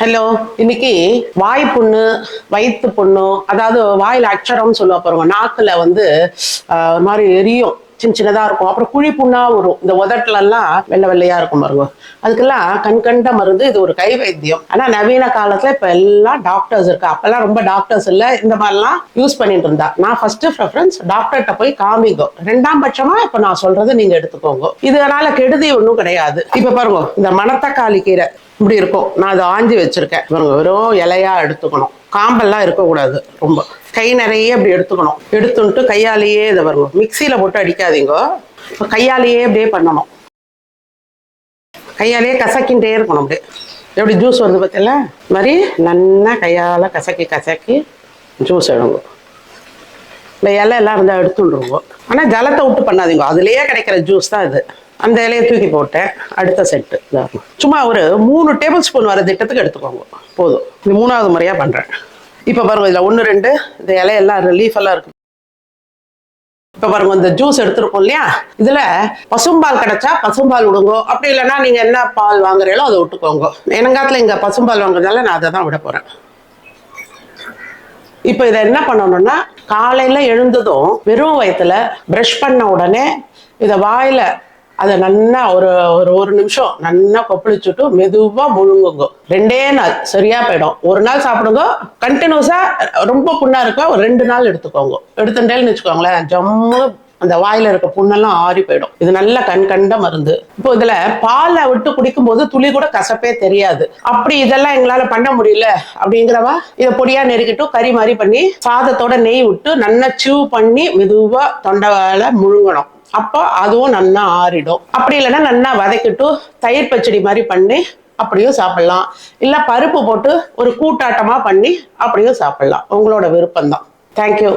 Hello, இன்னைக்கு வாய் புண்ணு, வயிற்று புண்ணு, அதாவது வாயில அச்சரம்னு சொல்லுவா பாருங்க, நாக்குல ஒரு மாதிரி எரியும், சின்ன சின்னதா இருக்கும். அப்புறம் குழி புண்ணா வரும். இந்த உதட்டுல எல்லாம் வெள்ளை வெள்ளையா இருக்கும் பாருங்க. அதுக்கெல்லாம் கண்கண்ட மருந்து. இது ஒரு கை வைத்தியம். ஆனா நவீன காலத்துல இப்ப எல்லாம் டாக்டர்ஸ் இருக்கு. அப்பெல்லாம் ரொம்ப டாக்டர்ஸ் இல்ல, இந்த மாதிரிலாம் யூஸ் பண்ணிட்டு இருந்தா. நான் ஃபர்ஸ்ட் ப்ரிஃபரன்ஸ் டாக்டர்கிட்ட போய் காமிங்க. ரெண்டாம் பட்சமா இப்ப நான் சொல்றதை நீங்க எடுத்துக்கோங்க. இதனால கெடுதி ஒன்றும் கிடையாது. இப்ப பாருங்க, இந்த மணத்தக்காளி கீரை இப்படி இருக்கும். நான் அதை ஆஞ்சி வச்சிருக்கேன். வெறும் இலையா எடுத்துக்கணும், காம்பெல்லாம் இருக்கக்கூடாது. ரொம்ப கை நிறைய இப்படி எடுத்துக்கணும். எடுத்துட்டு கையாலேயே இதை வரும், மிக்சியில போட்டு அடிக்காதீங்க. இப்போ கையாலேயே அப்படியே பண்ணணும். கையாலேயே கசக்கின்றே இருக்கணும். அப்படியே எப்படி ஜூஸ் வருது பார்த்தீங்களா, இது மாதிரி நல்லா கையால் கசக்கி கசக்கி ஜூஸ் எடுங்க. இந்த இலை எல்லாம் இருந்தால் எடுத்துடுவோங்க. ஆனால் ஜலத்தை விட்டு பண்ணாதீங்க, அதுலேயே கிடைக்கிற ஜூஸ் தான் இது. அந்த இலையை தூக்கி போட்டேன். அடுத்த செட்டு சும்மா ஒரு 3 டேபிள் ஸ்பூன் வர திட்டத்துக்கு எடுத்துக்கோங்க, போதும். இது 3வது முறையா பண்றேன். இப்ப பாருங்க, இதுல 1 2 இந்த இலையெல்லாம் ரிலீஃப் எல்லாம் இருக்கு. இப்ப பாருங்க, இந்த ஜூஸ் எடுத்துருக்கோம் இல்லையா, இதுல பசும்பால் கிடைச்சா பசும்பால் விடுங்க. அப்படி இல்லைன்னா நீங்க என்ன பால் வாங்குறீங்களோ அதை விட்டுக்கோங்க. எனங்காத்துல இங்க பசும்பால் வாங்குறதுனால நான் அதை தான் விட போறேன். இப்ப இதை என்ன பண்ணணும்னா, காலையில எழுந்ததும் வெறும் வயிற்றுல பிரஷ் பண்ண உடனே இதை வாயில அதை நல்லா ஒரு நிமிஷம் நல்லா கொப்பளிச்சுட்டு மெதுவா முழுங்குங்க. 2 நாள் சரியா போயிடும். ஒரு நாள் சாப்பிடுங்க, கண்டினியூஸா ரொம்ப புண்ணா இருக்க ஒரு 2 நாள் எடுத்துக்கோங்க. எடுத்துட்டேன்னு வச்சுக்கோங்களேன், ஜம்மு அந்த வாயில இருக்க புண்ணெல்லாம் ஆறி போயிடும். இது நல்ல கண்கண்ட மருந்து. இப்போ இதுல பாலை விட்டு குடிக்கும் போது துளி கூட கசப்பே தெரியாது. அப்படி இதெல்லாம் எங்களால பண்ண முடியல அப்படிங்கிறவா இதை பொடியா நெருக்கிட்டு கறி மாதிரி பண்ணி சாதத்தோட நெய் விட்டு நல்லா சீவ் பண்ணி மெதுவா தொண்டைவால முழுங்கணும். அப்போ அதுவும் நல்லா ஆறிடும். அப்படி இல்லைன்னா நல்லா வதக்கிட்டு தயிர் பச்சடி மாதிரி பண்ணி அப்படியும் சாப்பிடலாம். இல்ல பருப்பு போட்டு ஒரு கூட்டாட்டமா பண்ணி அப்படியும் சாப்பிடலாம். உங்களோட விருப்பம்தான். தேங்க்யூ.